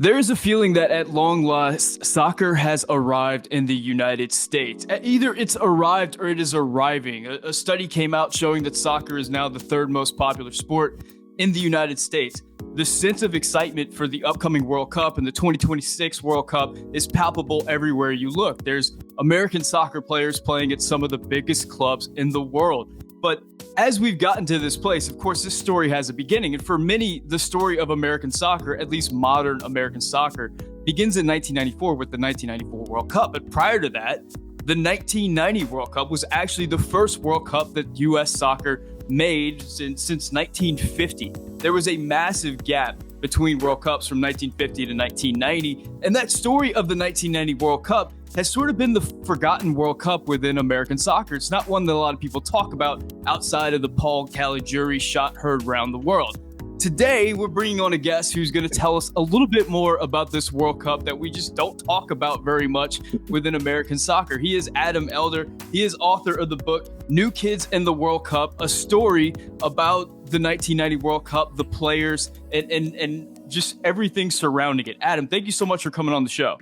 There is a feeling that at long last, soccer has arrived in the United States. Either it's arrived or it is arriving. A study came out showing that soccer is now the third most popular sport in the United States. The sense of excitement for the upcoming World Cup and the 2026 World Cup is palpable everywhere you look. There's American soccer players playing at some of the biggest clubs in the world. But as we've gotten to this place, of course, this story has a beginning. And for many, the story of American soccer, at least modern American soccer, begins in 1994 with the 1994 World Cup. But prior to that, the 1990 World Cup was actually the first World Cup that U.S. soccer made since 1950. There was a massive gap between World Cups from 1950 to 1990. And that story of the 1990 World Cup has sort of been the forgotten World Cup within American soccer. It's not one that a lot of people talk about outside of the Paul Caligiuri shot heard around the world. Today, we're bringing on a guest who's going to tell us a little bit more about this World Cup that we just don't talk about very much within American soccer. He is Adam Elder. He is author of the book, New Kids in the World Cup, a story about the 1990 World Cup, the players, and just everything surrounding it. Adam, thank you so much for coming on the show.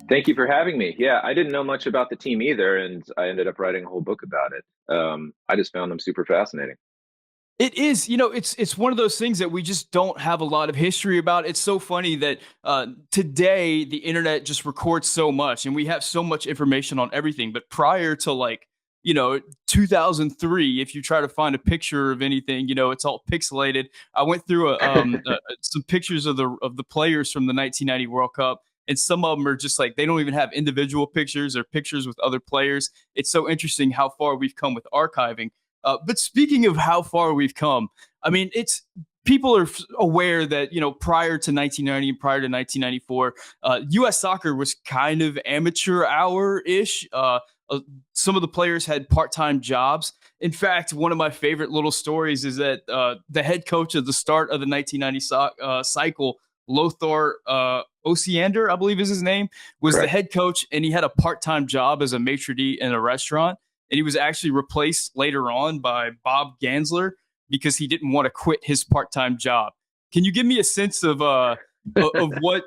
Thank you for having me. Yeah, I didn't know much about the team either, and I ended up writing a whole book about it. I just found them super fascinating. It is, it's one of those things that we just don't have a lot of history about. It's so funny that today the internet just records so much, and we have so much information on everything. But prior to 2003, if you try to find a picture of anything, it's all pixelated. I went through some pictures of the players from the 1990 World Cup. And some of them are just like, they don't even have individual pictures or pictures with other players. It's so interesting how far we've come with archiving. But speaking of how far we've come, I mean, people are aware that, prior to 1990 and prior to 1994, U.S. soccer was kind of amateur hour-ish. Some of the players had part-time jobs. In fact, one of my favorite little stories is that the head coach at the start of the 1990 cycle, Lothar Osiander, I believe is his name, was Correct. the head coach, and he had a part-time job as a maitre d' in a restaurant. And he was actually replaced later on by Bob Gansler because he didn't want to quit his part-time job. Can you give me a sense of what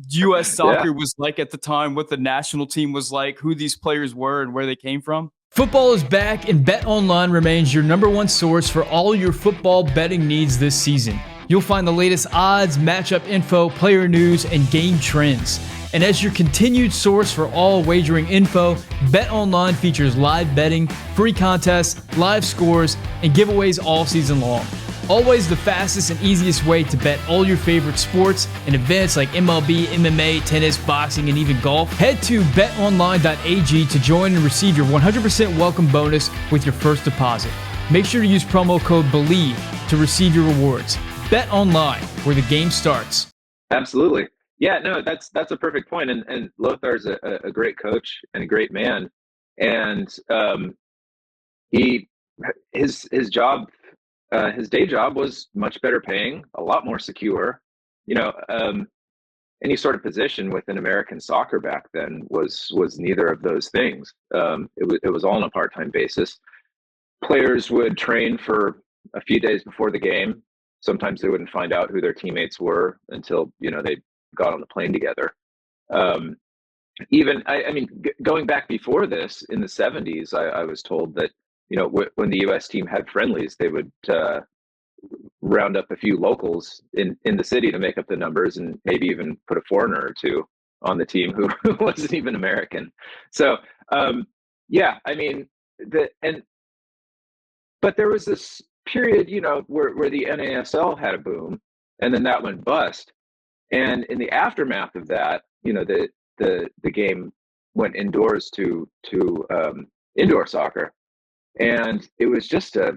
U.S. Yeah. soccer was like at the time, what the national team was like, who these players were, and where they came from? Football is back, and BetOnline remains your number one source for all your football betting needs this season. You'll find the latest odds, matchup info, player news, and game trends. And as your continued source for all wagering info, BetOnline features live betting, free contests, live scores, and giveaways all season long. Always the fastest and easiest way to bet all your favorite sports and events like MLB, MMA, tennis, boxing, and even golf. Head to betonline.ag to join and receive your 100% welcome bonus with your first deposit. Make sure to use promo code BELIEVE to receive your rewards. Bet online, where the game starts. Absolutely. Yeah, no, that's a perfect point. And Lothar's a great coach and a great man. And his job, his day job was much better paying, a lot more secure. Any sort of position within American soccer back then was neither of those things. It was all on a part-time basis. Players would train for a few days before the game. Sometimes they wouldn't find out who their teammates were until they got on the plane together. Going back before this in the 70s, I was told that when the U.S. team had friendlies, they would round up a few locals in the city to make up the numbers, and maybe even put a foreigner or two on the team who wasn't even American. So but there was this period, where the NASL had a boom, and then that went bust. And in the aftermath of that, the game went indoors to indoor soccer, and it was just a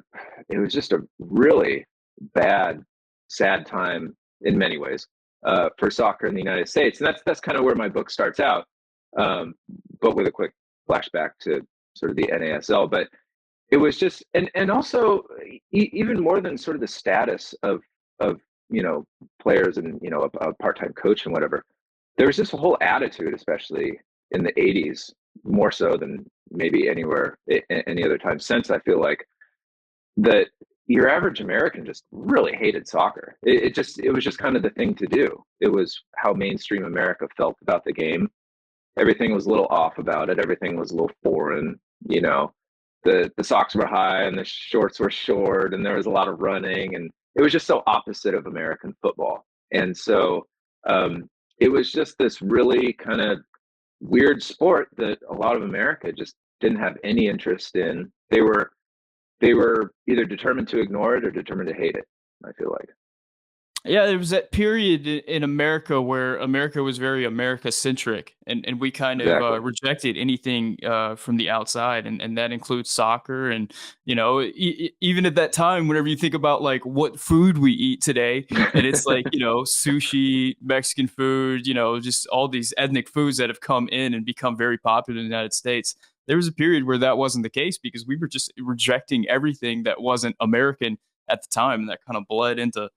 really bad, sad time in many ways for soccer in the United States. And that's kind of where my book starts out, but with a quick flashback to sort of the NASL. But it was just, and also even more than sort of the status of players and a part-time coach and whatever, there was just a whole attitude, especially in the 80s, more so than maybe anywhere any other time since. I feel like that your average American just really hated soccer. It was just kind of the thing to do. It was how mainstream America felt about the game. Everything was a little off about it. Everything was a little foreign. You know, the socks were high and the shorts were short, and there was a lot of running, and it was just so opposite of American football. And so it was just this really kind of weird sport that a lot of America just didn't have any interest in. They were either determined to ignore it or determined to hate it, I feel like. Yeah, there was that period in America where America was very America-centric, and we kind of Exactly. rejected anything from the outside, and that includes soccer. And even at that time, whenever you think about like what food we eat today, and it's like sushi, Mexican food, just all these ethnic foods that have come in and become very popular in the United States. There was a period where that wasn't the case because we were just rejecting everything that wasn't American at the time, and that kind of bled into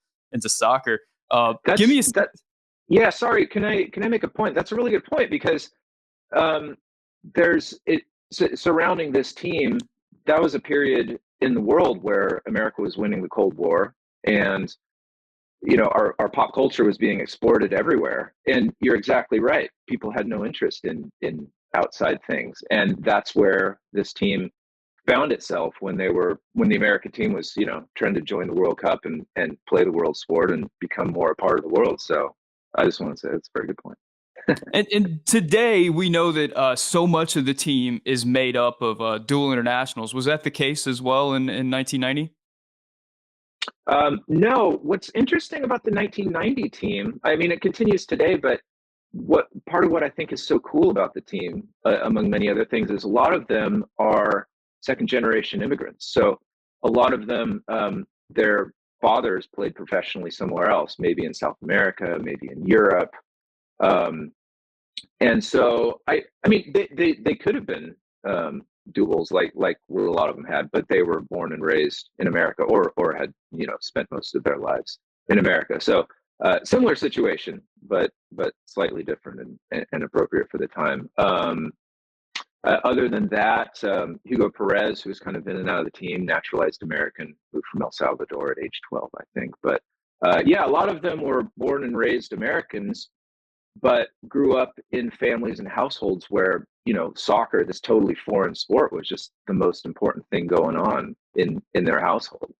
soccer. Give That's me a that. Yeah, sorry. Can I make a point? That's a really good point because um, there's it surrounding this team. That was a period in the world where America was winning the Cold War, and our pop culture was being exported everywhere. And you're exactly right. People had no interest in outside things, and that's where this team found itself when the American team was trying to join the World Cup and play the world sport and become more a part of the world. So I just want to say that's a very good point. and today we know that so much of the team is made up of dual internationals. Was that the case as well in 1990? No, what's interesting about the 1990 team, I mean, it continues today, but what part of what I think is so cool about the team, among many other things, is a lot of them are second generation immigrants. So a lot of them, their fathers played professionally somewhere else, maybe in South America, maybe in Europe. And so I mean, they could have been duals like what a lot of them had, but they were born and raised in America or had spent most of their lives in America. So similar situation, but slightly different and appropriate for the time. Other than that, Hugo Perez, who's kind of in and out of the team, naturalized American, moved from El Salvador at age 12, I think. But yeah, a lot of them were born and raised Americans, but grew up in families and households where soccer, this totally foreign sport, was just the most important thing going on in their household.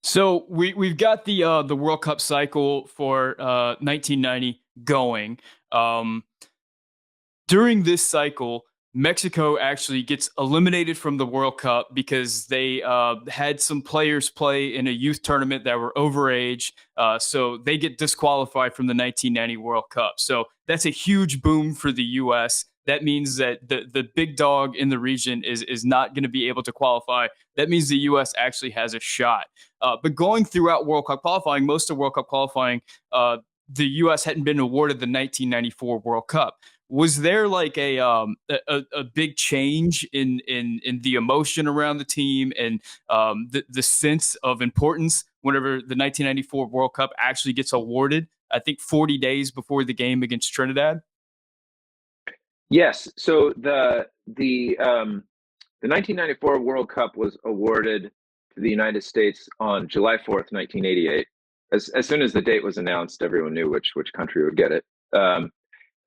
So we've got the World Cup cycle for 1990 going. Um, During this cycle, Mexico actually gets eliminated from the World Cup because they had some players play in a youth tournament that were overage. So they get disqualified from the 1990 World Cup. So that's a huge boom for the U.S. That means that the big dog in the region is not going to be able to qualify. That means the U.S. actually has a shot. But going throughout World Cup qualifying, most of World Cup qualifying, the U.S. hadn't been awarded the 1994 World Cup. Was there like a big change in the emotion around the team and the sense of importance whenever the 1994 World Cup actually gets awarded? I think 40 days before the game against Trinidad. Yes. So the 1994 World Cup was awarded to the United States on July 4th, 1988. As soon as the date was announced, everyone knew which country would get it.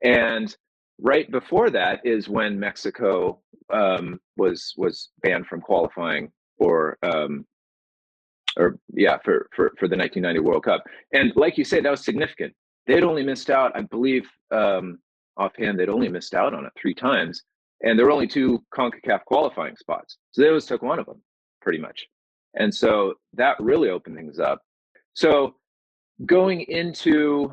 And right before that is when Mexico was banned from qualifying for the 1990 World Cup. And like you say, that was significant. They'd only missed out, I believe, offhand, they'd only missed out on it 3 times, and there were only 2 CONCACAF qualifying spots. So they always took one of them, pretty much. And so that really opened things up. So going into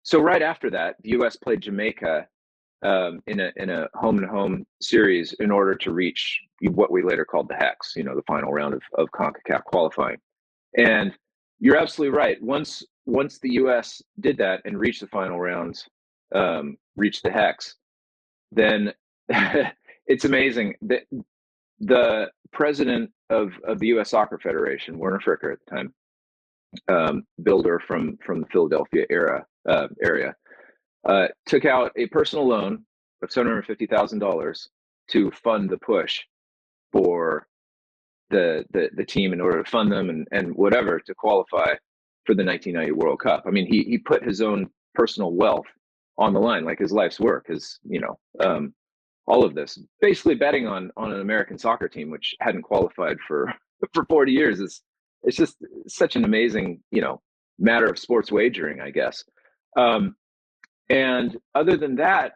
so right after that, the U.S. played Jamaica in a home-and-home series in order to reach what we later called the Hex, the final round of CONCACAF qualifying. And you're absolutely right. Once the U.S. did that and reached the final round, reached the Hex, then it's amazing that the president of the U.S. Soccer Federation, Werner Fricker at the time, builder from the Philadelphia area, took out a personal loan of $750,000 to fund the push for the team in order to fund them and whatever to qualify for the 1990 World Cup. I mean, he put his own personal wealth on the line, like his life's work, all of this, basically betting on an American soccer team which hadn't qualified for for 40 years. It's just such an amazing, matter of sports wagering, I guess. And other than that,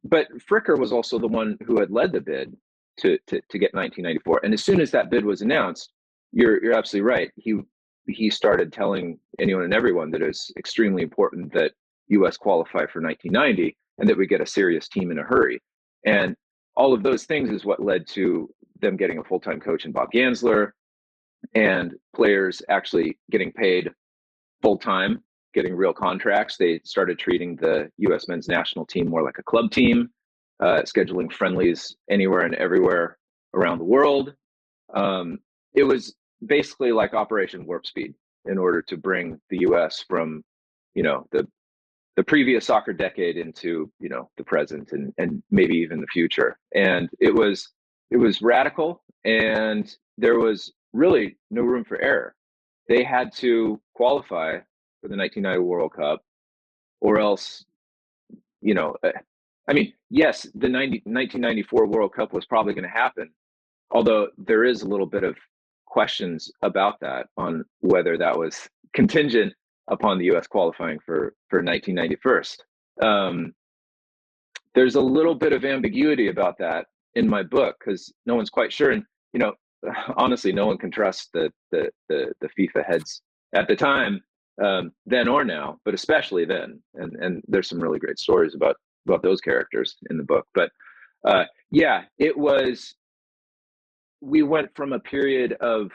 but Fricker was also the one who had led the bid to get 1994. And as soon as that bid was announced, you're absolutely right. He started telling anyone and everyone that it was extremely important that U.S. qualify for 1990 and that we get a serious team in a hurry. And all of those things is what led to them getting a full-time coach in Bob Gansler, and players actually getting paid full-time, getting real contracts. They started treating the U.S. men's national team more like a club team, scheduling friendlies anywhere and everywhere around the world. It was basically like Operation Warp Speed in order to bring the U.S. from, the previous soccer decade into, the present and maybe even the future. And it was radical, and there was really no room for error. They had to qualify for the 1990 World Cup, or else, yes, the 1994 World Cup was probably going to happen, although there is a little bit of questions about that, on whether that was contingent upon the U.S. qualifying for 1991. There's a little bit of ambiguity about that in my book, because no one's quite sure. And, honestly, no one can trust the FIFA heads at the time, then or now, but especially then. And there's some really great stories about those characters in the book. But we went from a period of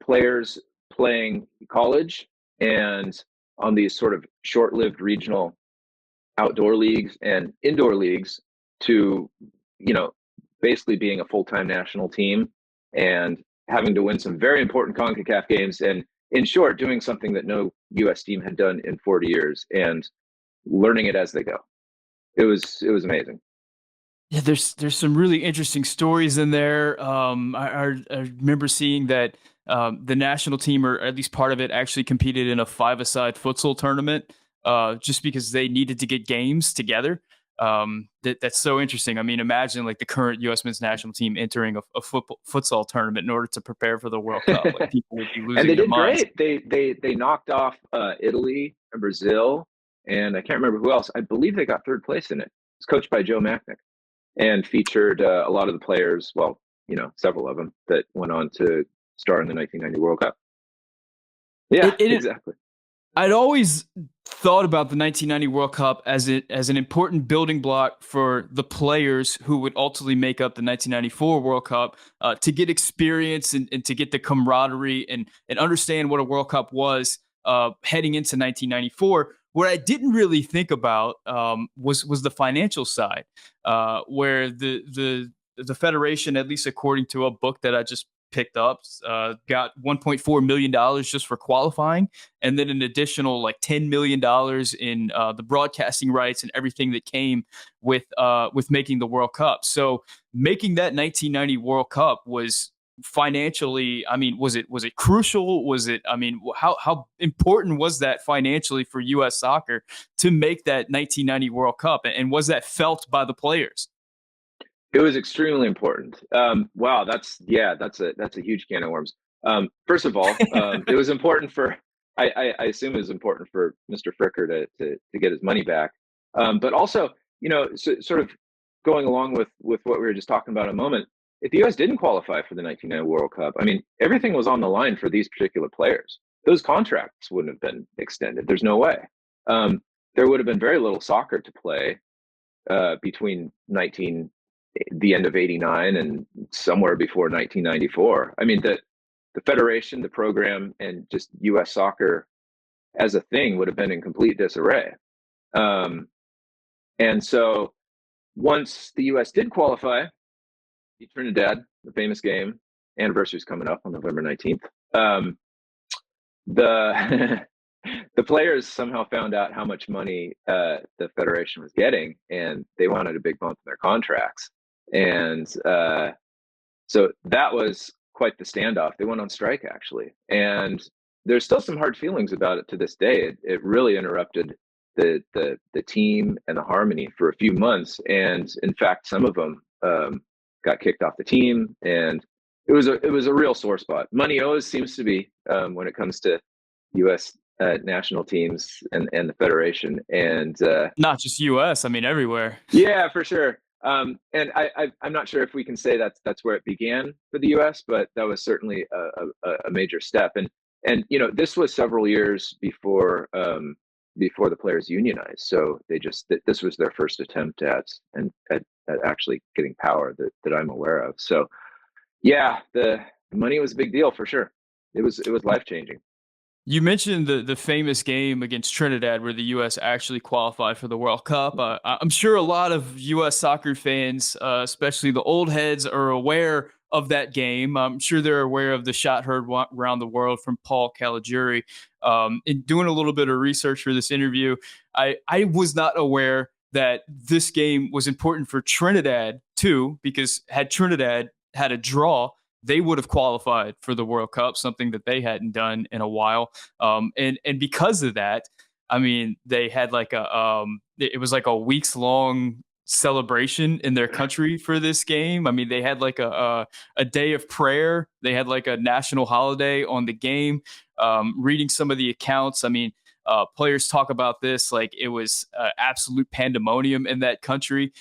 players playing college and on these sort of short-lived regional outdoor leagues and indoor leagues to, basically being a full-time national team and having to win some very important CONCACAF games, and in short, doing something that no U.S. team had done in 40 years and learning it as they go. It was amazing. Yeah, there's some really interesting stories in there. I remember seeing that the national team, or at least part of it, actually competed in a five-a-side futsal tournament, just because they needed to get games together. That's so interesting. I mean, imagine like the current U.S. men's national team entering a futsal tournament in order to prepare for the World Cup. Like, people would be losing and they their did minds. Great. They knocked off Italy and Brazil, and I can't remember who else. I believe they got third place in it. It's coached by Joe Machnik, and featured a lot of the players, well, several of them that went on to star in the 1990 World Cup. Yeah, exactly. I'd always thought about the 1990 World Cup as an important building block for the players who would ultimately make up the 1994 World Cup, to get experience and to get the camaraderie and understand what a World Cup was heading into 1994. What I didn't really think about was the financial side, where the federation, at least according to a book that I just picked up, got $1.4 million just for qualifying, and then an additional like $10 million in the broadcasting rights and everything that came with making the World Cup. So making that 1990 World Cup was financially, I mean, was it crucial? Was it, I mean, how important was that financially for U.S. soccer to make that 1990 World Cup? And was that felt by the players? It was extremely important. Wow, that's a huge can of worms. First of all, it was important for, I assume it was important for Mr. Fricker to get his money back. But also, sort of going along with what we were just talking about a moment, if the U.S. didn't qualify for the 1990 World Cup, I mean, everything was on the line for these particular players. Those contracts wouldn't have been extended. There's no way. There would have been very little soccer to play between the end of '89 and somewhere before 1994. I mean, the federation, the program, and just U.S. soccer as a thing would have been in complete disarray. And so once the U.S. did qualify, Trinidad, the famous game, anniversary is coming up on November 19th. The players somehow found out how much money the federation was getting, and they wanted a big bump in their contracts. And So that was quite the standoff. They went on strike, actually. And there's still some hard feelings about it to this day. It really interrupted the team and the harmony for a few months. And in fact, some of them got kicked off the team. And it was a real sore spot. Money always seems to be when it comes to U.S. National teams and the federation. And Not just U.S., I mean, everywhere. yeah, for sure. And I'm not sure if we can say that's where it began for the U.S., but that was certainly a major step. And this was several years before the players unionized. So this was their first attempt at actually getting power that I'm aware of. So yeah, the money was a big deal for sure. It was life changing. You mentioned the famous game against Trinidad where the U.S. actually qualified for the World Cup. I'm sure a lot of U.S. soccer fans, especially the old heads, are aware of that game. I'm sure they're aware of the shot heard around the world from Paul Caligiuri. In doing a little bit of research for this interview, I was not aware that this game was important for Trinidad too, because had Trinidad had a draw, they would have qualified for the World Cup, something that they hadn't done in a while. And because of that, I mean, they had it was like a weeks long celebration in their country for this game. I mean, they had like a day of prayer. They had like a national holiday on the game. Reading some of the accounts, I mean, players talk about this like it was absolute pandemonium in that country.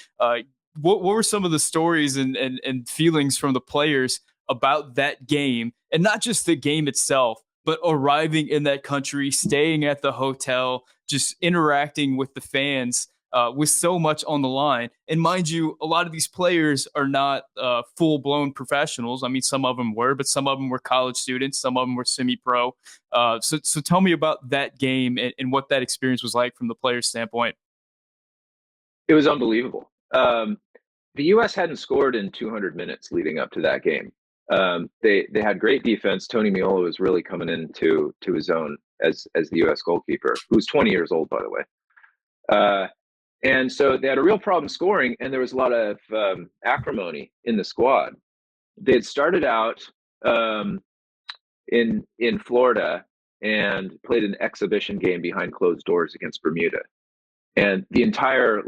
What were some of the stories and feelings from the players about that game, and not just the game itself, but arriving in that country, staying at the hotel, just interacting with the fans with so much on the line? And mind you, a lot of these players are not full-blown professionals. I mean, some of them were, but some of them were college students. Some of them were semi-pro. So tell me about that game and what that experience was like from the player's standpoint. It was unbelievable. The U.S. hadn't scored in 200 minutes leading up to that game. They had great defense. Tony Meola was really coming into his own as the U.S. goalkeeper, who's 20 years old, by the way. And so they had a real problem scoring, and there was a lot of acrimony in the squad. They had started out in Florida and played an exhibition game behind closed doors against Bermuda, and the entire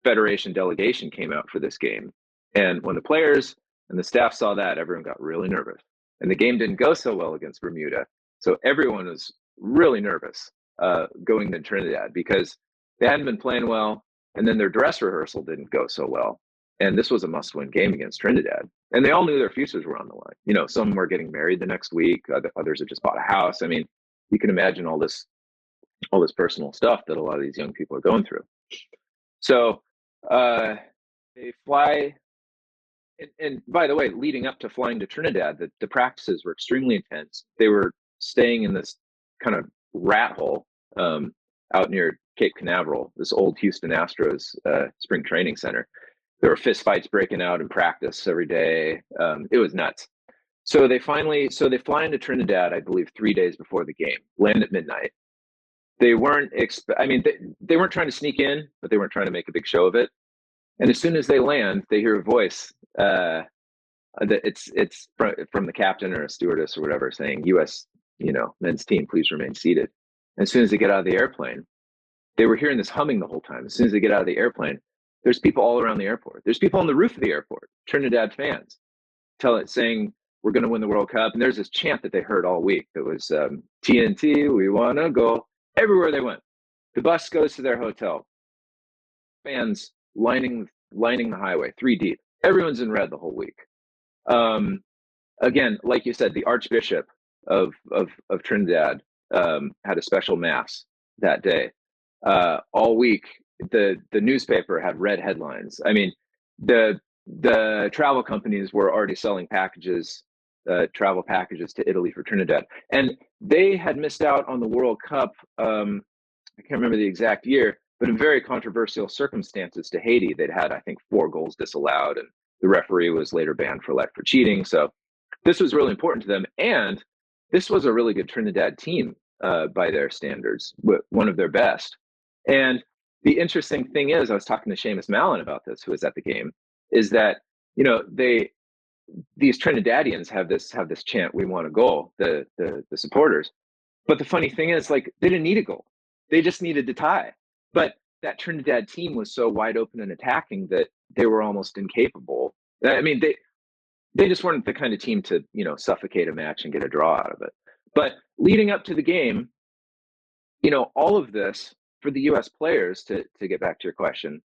Federation delegation came out for this game. And when the players and the staff saw that, everyone got really nervous. And the game didn't go so well against Bermuda. So everyone was really nervous going to Trinidad because they hadn't been playing well. And then their dress rehearsal didn't go so well. And this was a must-win game against Trinidad. And they all knew their futures were on the line. Some were getting married the next week. Others had just bought a house. I mean, you can imagine all this personal stuff that a lot of these young people are going through. So they fly. And by the way, leading up to flying to Trinidad, the practices were extremely intense. They were staying in this kind of rat hole out near Cape Canaveral, this old Houston Astros spring training center. There were fist fights breaking out in practice every day. It was nuts. So they fly into Trinidad, I believe, 3 days before the game, land at midnight. They weren't they weren't trying to sneak in, but they weren't trying to make a big show of it. And as soon as they land, they hear a voice that it's from the captain or a stewardess or whatever saying, "U.S. men's team, please remain seated." And as soon as they get out of the airplane, they were hearing this humming the whole time. As soon as they get out of the airplane, there's people all around the airport. There's people on the roof of the airport, Trinidad fans, saying, "We're going to win the World Cup." And there's this chant that they heard all week that was TNT, we want to go. Everywhere they went. The bus goes to their hotel. Fans lining the highway, 3 deep. Everyone's in red the whole week. Again, like you said, the Archbishop of Trinidad had a special mass that day. All week, the newspaper had red headlines. I mean, the travel companies were already selling travel packages to Italy for Trinidad, and they had missed out on the World Cup. I can't remember the exact year, but in very controversial circumstances to Haiti. They'd had, I think, 4 goals disallowed, and the referee was later banned for cheating. So this was really important to them, and this was a really good Trinidad team by their standards, one of their best. And the interesting thing is, I was talking to Seamus Mallon about this, who was at the game, is that these Trinidadians have this chant, "We want a goal," the supporters. But the funny thing is, like, they didn't need a goal. They just needed to tie. But that Trinidad team was so wide open and attacking that they were almost incapable. I mean, they just weren't the kind of team to, suffocate a match and get a draw out of it. But leading up to the game, all of this for the US players, to get back to your question,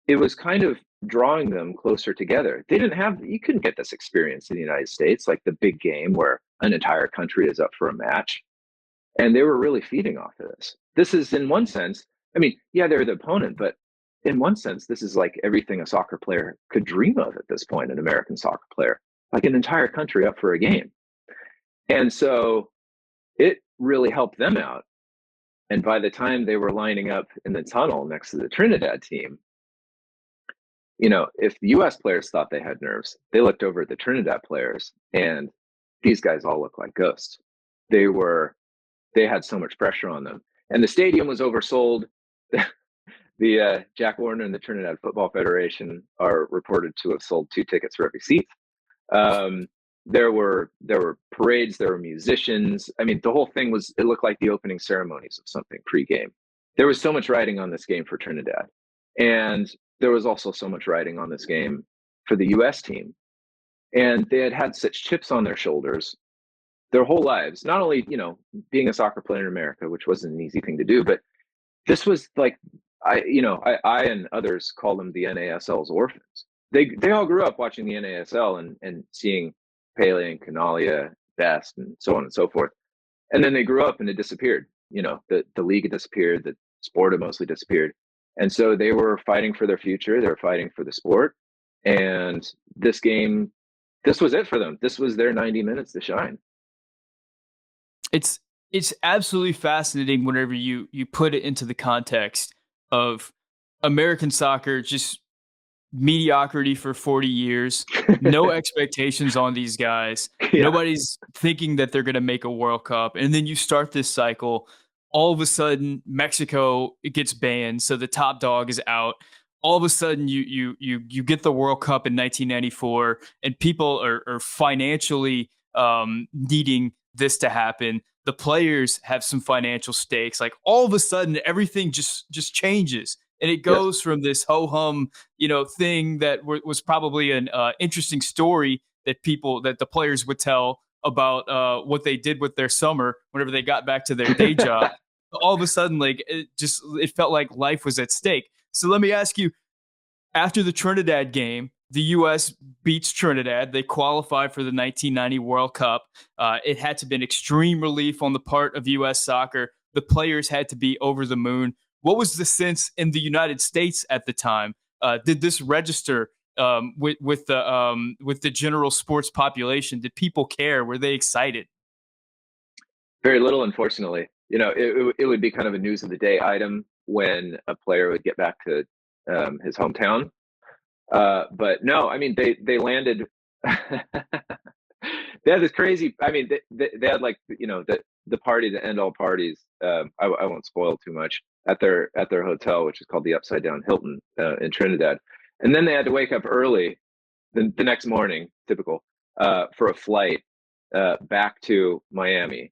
it was kind of drawing them closer together. You couldn't get this experience in the United States, like the big game where an entire country is up for a match. And they were really feeding off of this. This is, in one sense, I mean, yeah, they're the opponent, but in one sense, this is like everything a soccer player could dream of at this point, an American soccer player, like an entire country up for a game. And so it really helped them out. And by the time they were lining up in the tunnel next to the Trinidad team, if the US players thought they had nerves, they looked over at the Trinidad players, and these guys all looked like ghosts. They had so much pressure on them. And the stadium was oversold. The Jack Warner and the Trinidad Football Federation are reported to have sold 2 tickets for every seat. There were parades, there were musicians. I mean, the whole thing it looked like the opening ceremonies of something pre-game. There was so much riding on this game for Trinidad. And there was also so much riding on this game for the US team. And they had such chips on their shoulders their whole lives, not only, being a soccer player in America, which wasn't an easy thing to do, but this was like, I and others call them the NASL's orphans. They all grew up watching the NASL and seeing Pele and Canalia, Best, and so on and so forth. And then they grew up and it disappeared. The league had disappeared, the sport had mostly disappeared. And so they were fighting for their future. They were fighting for the sport. And this game, this was it for them. This was their 90 minutes to shine. It's absolutely fascinating whenever you put it into the context of American soccer, just mediocrity for 40 years, no expectations on these guys. Yeah. Nobody's thinking that they're going to make a World Cup. And then you start this cycle. All of a sudden, Mexico, it gets banned, so the top dog is out. All of a sudden, you get the World Cup in 1994, and people are financially needing this to happen. The players have some financial stakes. Like, all of a sudden, everything just changes, and it goes from this ho-hum, thing that was probably an interesting story that the players would tell about what they did with their summer whenever they got back to their day job. All of a sudden, like, it felt like life was at stake. So let me ask you, after the Trinidad game, the U.S. beats Trinidad. They qualify for the 1990 World Cup. It had to be an extreme relief on the part of U.S. soccer. The players had to be over the moon. What was the sense in the United States at the time? Did this register with the general sports population? Did people care? Were they excited? Very little, unfortunately. It would be kind of a news of the day item when a player would get back to his hometown. But no, I mean, they landed. They had this crazy. I mean, they had, like, the party to end all parties. I won't spoil too much at their hotel, which is called the Upside Down Hilton in Trinidad. And then they had to wake up early the next morning, typical, for a flight back to Miami.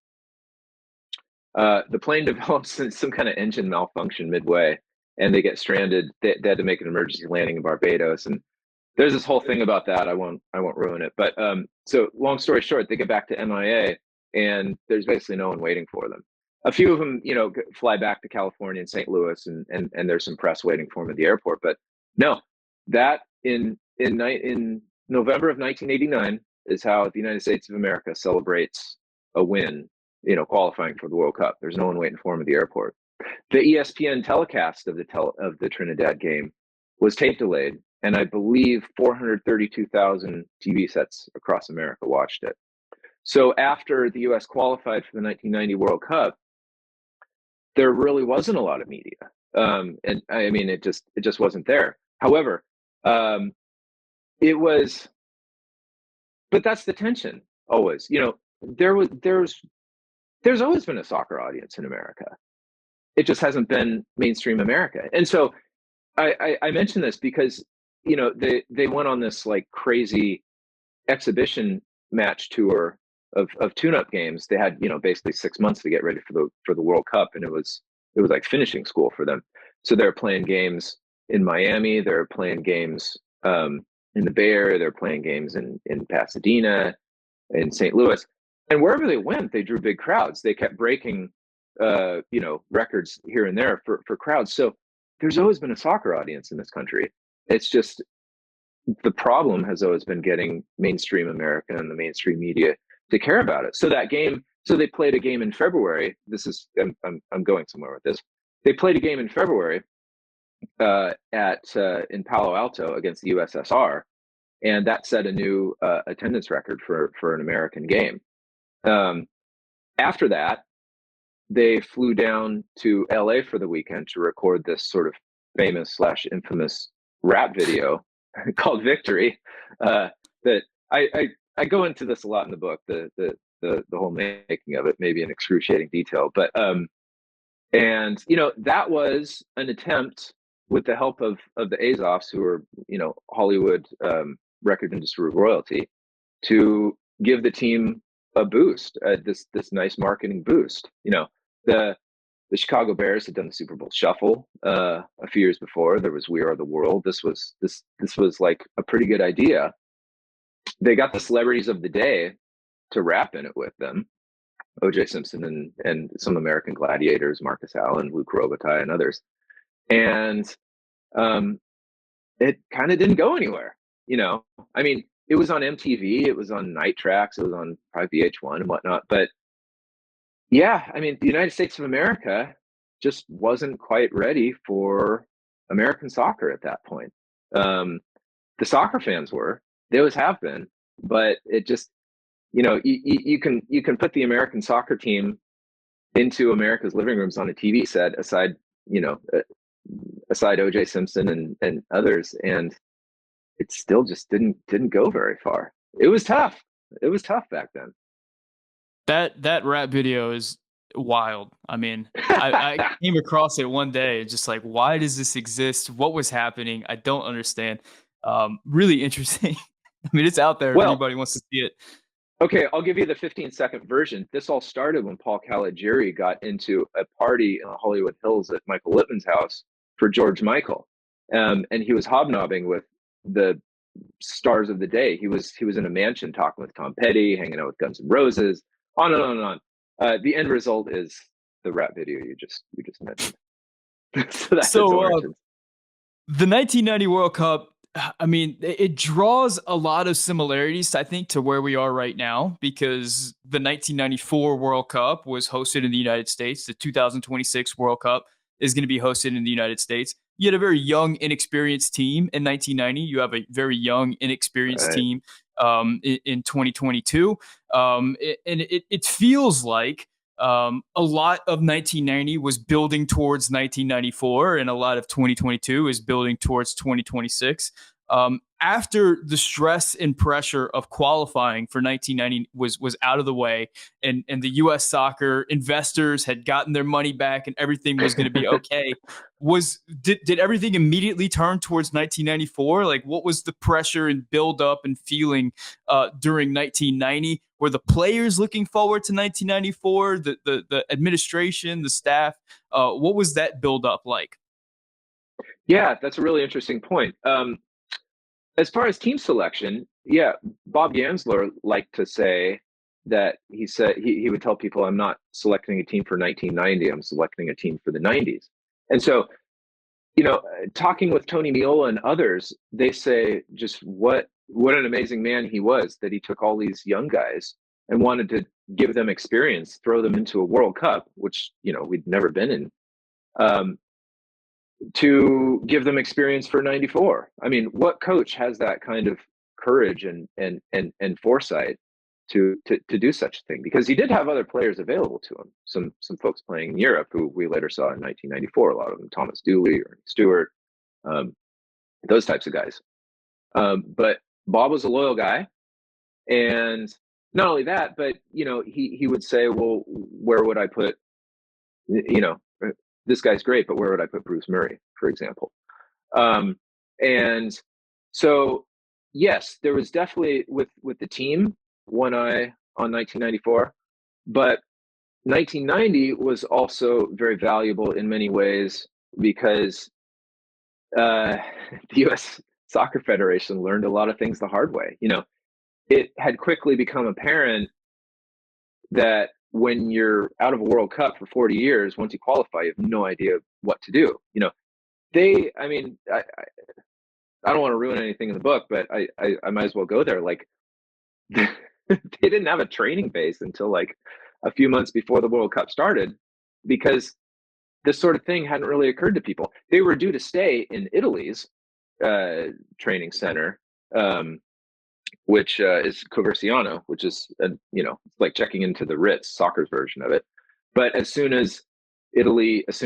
The plane develops some kind of engine malfunction midway, and they get stranded. They had to make an emergency landing in Barbados, and there's this whole thing about that. I won't ruin it. But so long story short, they get back to MIA, and there's basically no one waiting for them. A few of them, fly back to California and St. Louis, and there's some press waiting for them at the airport. But no, that in November of 1989 is how the United States of America celebrates a win, qualifying for the World Cup. There's no one waiting for them at the airport. The ESPN telecast of the Trinidad game was tape delayed, and I believe 432,000 TV sets across America watched it. So after the U.S. qualified for the 1990 World Cup, there really wasn't a lot of media, and I mean, it just wasn't there. However, it was, but that's the tension always. There's always been a soccer audience in America. It just hasn't been mainstream America. And so I mention this because, they went on this, like, crazy exhibition match tour of tune-up games. They had, basically 6 months to get ready for the World Cup, and it was like finishing school for them. So they're playing games in Miami, they're playing games in the Bay Area, they're playing games in Pasadena, in St. Louis, and wherever they went, they drew big crowds. They kept breaking records here and there for crowds. So there's always been a soccer audience in this country. It's just the problem has always been getting mainstream America and the mainstream media to care about it. So they played a game in February. I'm going somewhere with this. They played a game in February in Palo Alto against the USSR, and that set a new attendance record for an American game. After that, they flew down to LA for the weekend to record this sort of famous / infamous rap video called Victory. That I go into this a lot in the book, the whole making of it, maybe in excruciating detail. But and that was an attempt, with the help of the Azovs, who are Hollywood record industry royalty, to give the team a boost, this nice marketing boost. The Chicago Bears had done the Super Bowl Shuffle a few years before. There was We Are the World. This was like a pretty good idea. They got the celebrities of the day to rap in it with them, O.J. Simpson and some American gladiators, Marcus Allen, Luke Robitaille, and others. And it kind of didn't go anywhere. I mean, it was on MTV, it was on Night Tracks, it was on probably VH1 and whatnot. But yeah, I mean, the United States of America just wasn't quite ready for American soccer at that point. The soccer fans were; they always have been. But it just, you can put the American soccer team into America's living rooms on a TV set, aside O.J. Simpson and others, and it still just didn't go very far. It was tough. It was tough back then. That rap video is wild. I mean, I came across it one day, just like, why does this exist? What was happening? I don't understand. Really interesting. I mean, it's out there if anybody wants to see it. Okay, I'll give you the 15-second version. This all started when Paul Caligiuri got into a party in Hollywood Hills at Michael Littman's house for George Michael, and he was hobnobbing with the stars of the day. He was in a mansion talking with Tom Petty, hanging out with Guns N' Roses, on and on and on. The end result is the rap video you just mentioned. So that's its origins. The 1990 World Cup, I mean, it draws a lot of similarities, I think, to where we are right now, because the 1994 World Cup was hosted in the United States. The 2026 World Cup is going to be hosted in the United States. You had a very young, inexperienced team in 1990. You have a very young, inexperienced team in 2022. And it feels like a lot of 1990 was building towards 1994, and a lot of 2022 is building towards 2026. After the stress and pressure of qualifying for 1990 was out of the way, and the U.S. soccer investors had gotten their money back and everything was going to be okay, did everything immediately turn towards 1994? Like, what was the pressure and build up and feeling during 1990? Were the players looking forward to 1994? The administration, the staff, what was that build up like? Yeah, that's a really interesting point. As far as team selection, yeah, Bob Gansler liked to say that he would tell people, I'm not selecting a team for 1990, I'm selecting a team for the 90s. And so, talking with Tony Meola and others, they say just what an amazing man he was, that he took all these young guys and wanted to give them experience, throw them into a World Cup, which, we'd never been in, to give them experience for 94. I mean, what coach has that kind of courage and foresight to do such a thing? Because he did have other players available to him. Some folks playing in Europe who we later saw in 1994, a lot of them, Thomas Dooley or Stewart, those types of guys. But Bob was a loyal guy. And not only that, but, he would say, well, where would I put, this guy's great, but where would I put Bruce Murray, for example? And so, yes, there was definitely with the team one eye on 1994, but 1990 was also very valuable in many ways because uh, the U.S. Soccer Federation learned a lot of things the hard way. It had quickly become apparent that when you're out of a World Cup for 40 years, once you qualify, you have no idea what to do. I mean, I don't want to ruin anything in the book, but I might as well go there. Like, they didn't have a training base until like a few months before the World Cup started because this sort of thing hadn't really occurred to people. They were due to stay in Italy's training center, which is Coverciano, which is, it's like checking into the Ritz, soccer's version of it. But as soon as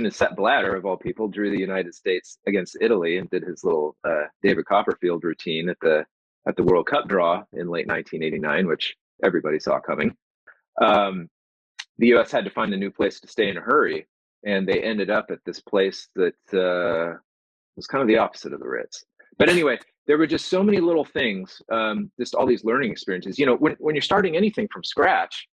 Sepp Blatter, of all people, drew the United States against Italy and did his little David Copperfield routine at the World Cup draw in late 1989, which everybody saw coming, the U.S. had to find a new place to stay in a hurry, and they ended up at this place that was kind of the opposite of the Ritz. But anyway, there were just so many little things, just all these learning experiences. When you're starting anything from scratch,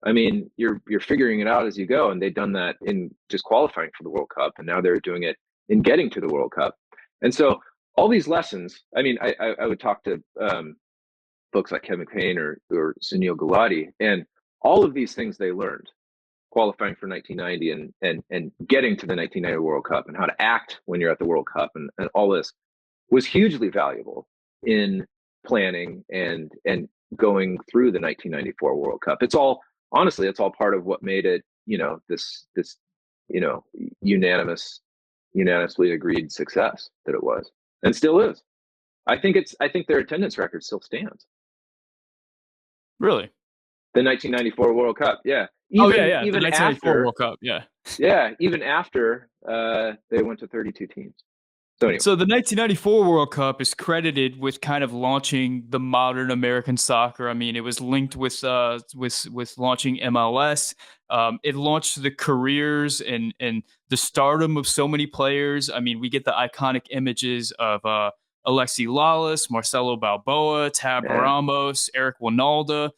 I mean, you're figuring it out as you go, and they've done that in just qualifying for the World Cup, and now they're doing it in getting to the World Cup. And so all these lessons, I mean, I would talk to folks like Kevin Payne or Sunil Gulati, and all of these things they learned qualifying for 1990 and getting to the 1990 World Cup and how to act when you're at the World Cup and all this was hugely valuable in planning and going through the 1994 World Cup. It's all part of what made it, this unanimously agreed success that it was and still is. I think their attendance record still stands. Really? The 1994 World Cup, yeah. Even the 1994 World Cup, yeah. Yeah, even after they went to 32 teams. So the 1994 World Cup is credited with kind of launching the modern American soccer. I mean, it was linked with launching MLS. It launched the careers and the stardom of so many players. I mean, we get the iconic images of Alexi Lalas, Marcelo Balboa, Tab Ramos, Eric Winalda,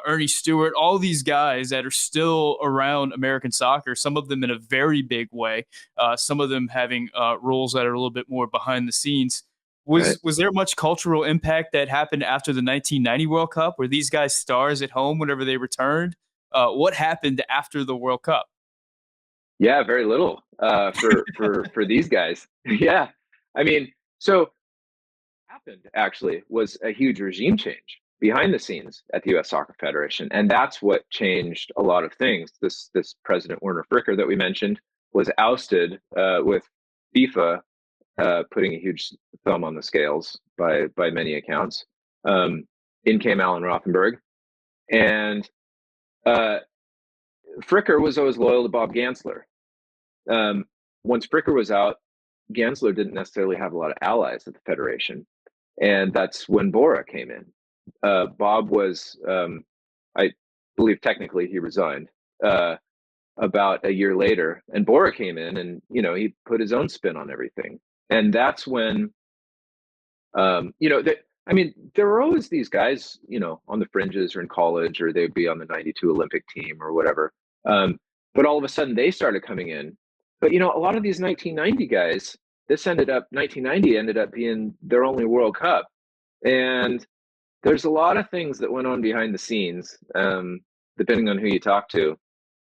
Ernie Stewart, all these guys that are still around American soccer, some of them in a very big way, some of them having roles that are a little bit more behind the scenes. Was there much cultural impact that happened after the 1990 World Cup? Were these guys stars at home whenever they returned? What happened after the World Cup? Yeah, very little for these guys. Yeah. I mean, so what happened actually was a huge regime change behind the scenes at the U.S. Soccer Federation, and that's what changed a lot of things. This President Werner Fricker that we mentioned was ousted with FIFA putting a huge thumb on the scales by many accounts. In came Alan Rothenberg, and Fricker was always loyal to Bob Gansler. Once Fricker was out, Gansler didn't necessarily have a lot of allies at the Federation, and that's when Bora came in. Bob was, I believe technically he resigned about a year later, and Bora came in and, he put his own spin on everything. And that's when, there were always these guys, on the fringes or in college, or they'd be on the 92 Olympic team or whatever. But all of a sudden they started coming in. But, a lot of these 1990 guys, 1990 ended up being their only World Cup. And there's a lot of things that went on behind the scenes, depending on who you talk to,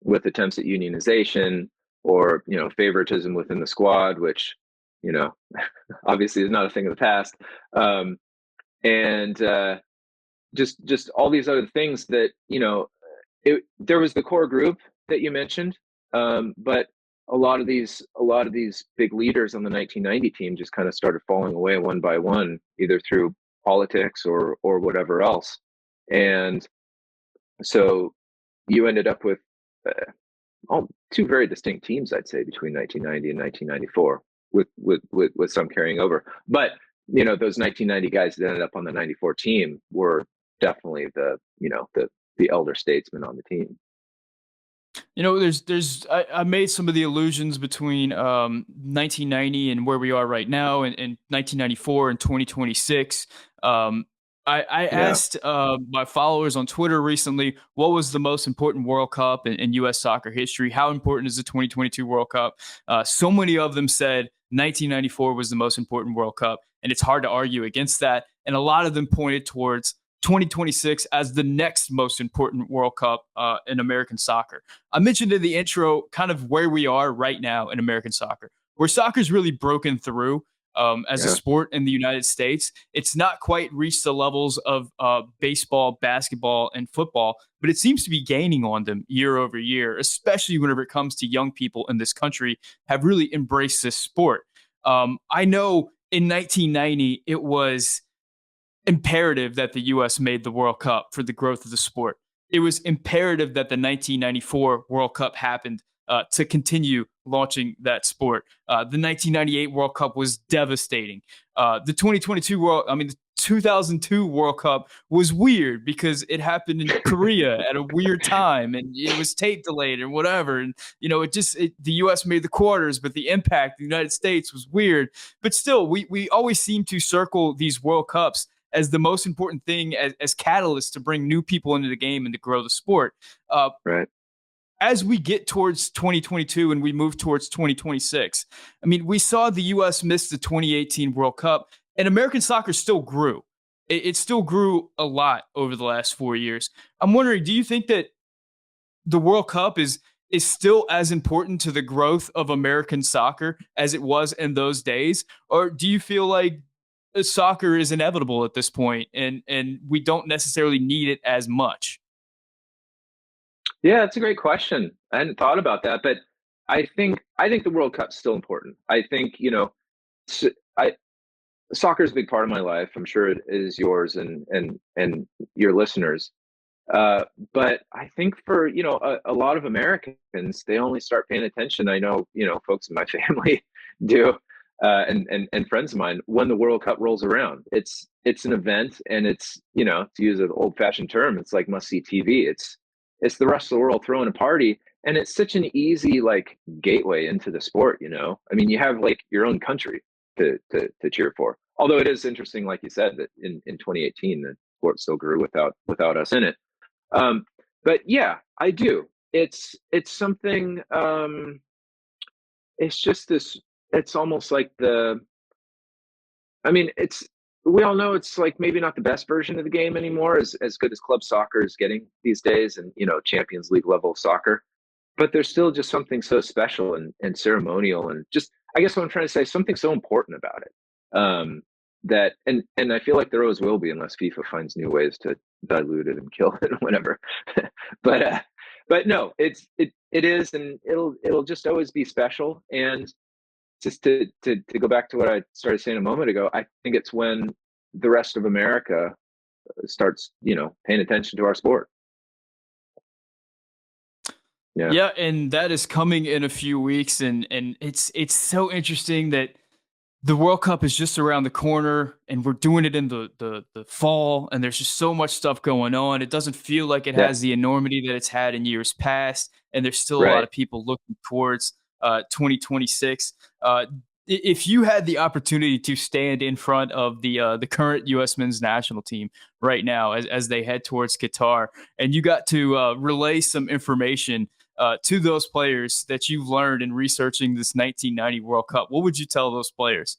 with attempts at unionization or, favoritism within the squad, which, obviously is not a thing of the past. And just all these other things that, there was the core group that you mentioned, but a lot of these big leaders on the 1990 team just kind of started falling away one by one, either through politics or whatever else. And so you ended up with two very distinct teams, I'd say, between 1990 and 1994, with some carrying over. But those 1990 guys that ended up on the 94 team were definitely the elder statesmen on the team. I made some of the allusions between 1990 and where we are right now, and 1994 and 2026. I Yeah. asked my followers on Twitter recently what was the most important World Cup in U.S. soccer history. How important is the 2022 World Cup? So many of them said 1994 was the most important World Cup, and it's hard to argue against that. And a lot of them pointed towards 2026 as the next most important World Cup in American soccer. I mentioned in the intro kind of where we are right now in American soccer, where soccer's really broken through as a Yeah. sport in the United States. It's not quite reached the levels of baseball, basketball, and football, but it seems to be gaining on them year over year, especially whenever it comes to young people in this country have really embraced this sport. I know in 1990, it was imperative that the U.S. made the World Cup for the growth of the sport. It was imperative that the 1994 World Cup happened to continue launching that sport. The 1998 World Cup was devastating. The 2022 the 2002 World Cup was weird because it happened in Korea at a weird time and it was tape delayed and whatever. And, the U.S. made the quarters, but the impact of the United States was weird. But still, we always seem to circle these World Cups as the most important thing as catalysts to bring new people into the game and to grow the sport. Right. As we get towards 2022 and we move towards 2026, I mean, we saw the U.S. miss the 2018 World Cup, and American soccer still grew. It still grew a lot over the last 4 years. I'm wondering, do you think that the World Cup is still as important to the growth of American soccer as it was in those days, or do you feel like soccer is inevitable at this point, and we don't necessarily need it as much? Yeah, that's a great question. I hadn't thought about that, but I think the World Cup's still important. I think, I soccer is a big part of my life. I'm sure it is yours and your listeners. Uh, but I think for, a lot of Americans, they only start paying attention. I know, folks in my family do, and friends of mine, when the World Cup rolls around. It's an event, and it's, to use an old fashioned term, it's like must see TV. It's the rest of the world throwing a party, and it's such an easy like gateway into the sport. I mean, you have like your own country to cheer for. Although it is interesting, like you said, that in 2018 the sport still grew without us in it. Um, but yeah, I do. It's something. It's just this. It's almost like the. I mean, we all know it's like maybe not the best version of the game anymore, as good as club soccer is getting these days, and Champions League level soccer. But there's still just something so special and ceremonial, and just I guess what I'm trying to say, something so important about it. That and I feel like there always will be unless FIFA finds new ways to dilute it and kill it and whatever. but but no, it is, and it'll just always be special. And just to go back to what I started saying a moment ago, I think it's when the rest of America starts, paying attention to our sport. Yeah. Yeah, and that is coming in a few weeks, and it's so interesting that the World Cup is just around the corner, and we're doing it in the fall, and there's just so much stuff going on. It doesn't feel like it Yeah. has the enormity that it's had in years past, and there's still a lot Right. of people looking towards 2026. If you had the opportunity to stand in front of the current U.S. men's national team right now as they head towards Qatar, and you got to relay some information to those players that you've learned in researching this 1990 World Cup, what would you tell those players?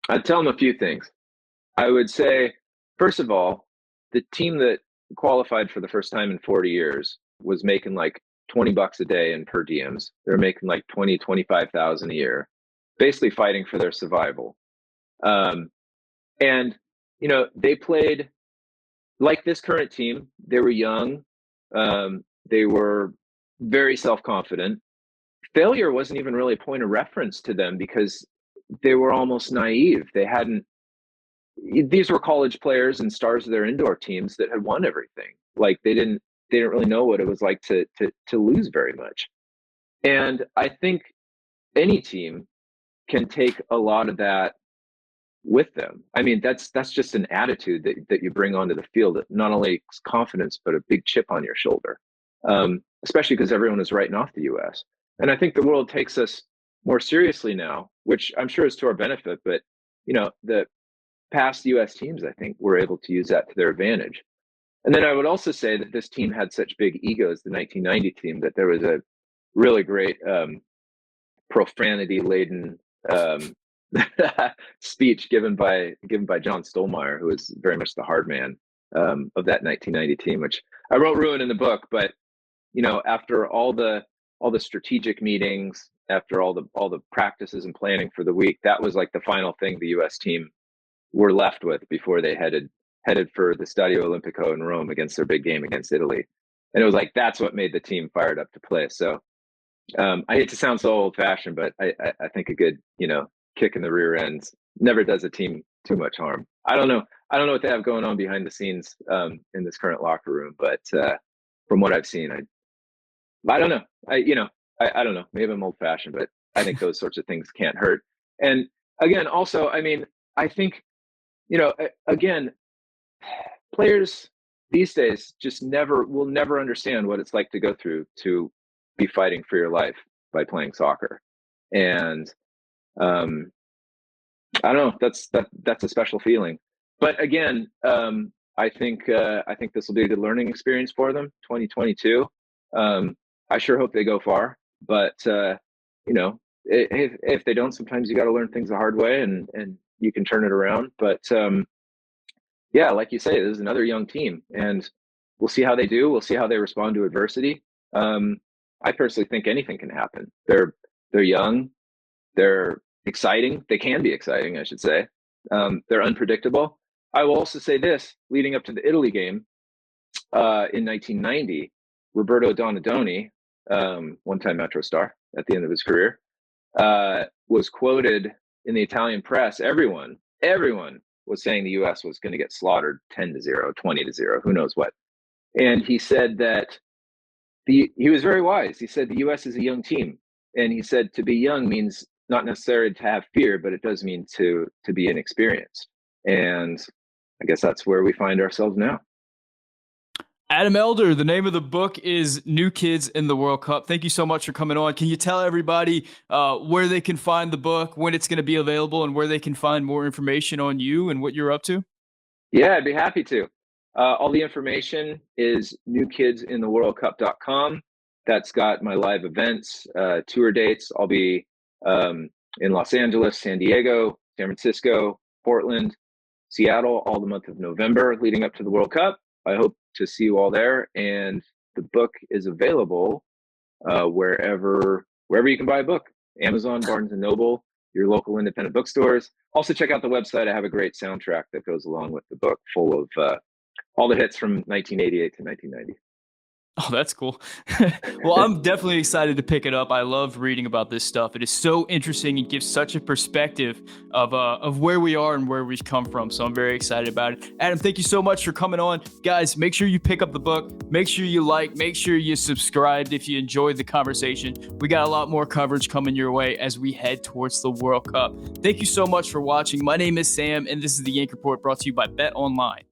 I'd tell them a few things. I would say, first of all, the team that qualified for the first time in 40 years was making like $20 a day in per diems. They're making like 25,000 a year, basically fighting for their survival. Um, and they played like this current team. They were young. They were very self-confident. Failure wasn't even really a point of reference to them because they were almost naive. These were college players and stars of their indoor teams that had won everything. Like they didn't really know what it was like to lose very much. And I think any team can take a lot of that with them. I mean, that's just an attitude that you bring onto the field, that not only confidence but a big chip on your shoulder. especially because everyone is writing off the U.S. And I think the world takes us more seriously now, which I'm sure is to our benefit. But the past U.S. teams, I think, were able to use that to their advantage. And then I would also say that this team had such big egos, the 1990 team, that there was a really great profanity-laden speech given by John Stolmeyer, who was very much the hard man of that 1990 team, which I won't ruin in the book. But after all the strategic meetings, after all the practices and planning for the week, that was like the final thing the U.S. team were left with before they headed for the Stadio Olimpico in Rome against their big game against Italy. And it was like that's what made the team fired up to play. So I hate to sound so old-fashioned, but I think a good kick in the rear end never does a team too much harm. I don't know what they have going on behind the scenes in this current locker room, but from what I've seen, I don't know. I don't know. Maybe I'm old-fashioned, but I think those sorts of things can't hurt. And again, also, I mean, I think again, players these days just will never understand what it's like to go through to be fighting for your life by playing soccer. And I don't know, that's a special feeling. But again, I think this will be a good learning experience for them. 2022. I sure hope they go far, but if they don't, sometimes you got to learn things the hard way, and you can turn it around. But yeah, like you say, this is another young team, and we'll see how they do. We'll see how they respond to adversity. I personally think anything can happen. They're young, they're exciting. They can be exciting, I should say. They're unpredictable. I will also say this: leading up to the Italy game in 1990, Roberto Donadoni, one-time Metro star at the end of his career, was quoted in the Italian press. Everyone was saying the U.S. was going to get slaughtered 10-0, 20-0, who knows what. And he said that he was very wise. He said the U.S. is a young team, and he said to be young means not necessarily to have fear, but it does mean to be inexperienced. And I guess that's where we find ourselves now. Adam Elder, the name of the book is New Kids in the World Cup. Thank you so much for coming on. Can you tell everybody where they can find the book, when it's going to be available, and where they can find more information on you and what you're up to? Yeah, I'd be happy to. All the information is newkidsintheworldcup.com. That's got my live events, tour dates. I'll be in Los Angeles, San Diego, San Francisco, Portland, Seattle, all the month of November leading up to the World Cup. I hope to see you all there. And the book is available wherever you can buy a book: Amazon, Barnes and Noble, your local independent bookstores. Also check out the website. I have a great soundtrack that goes along with the book, full of all the hits from 1988 to 1990. Oh, that's cool. Well, I'm definitely excited to pick it up. I love reading about this stuff. It is so interesting and gives such a perspective of where we are and where we've come from. So I'm very excited about it. Adam, thank you so much for coming on. Guys, make sure you pick up the book. Make sure you make sure you subscribed if you enjoyed the conversation. We got a lot more coverage coming your way as we head towards the World Cup. Thank you so much for watching. My name is Sam, and this is the Yank Report, brought to you by Bet Online.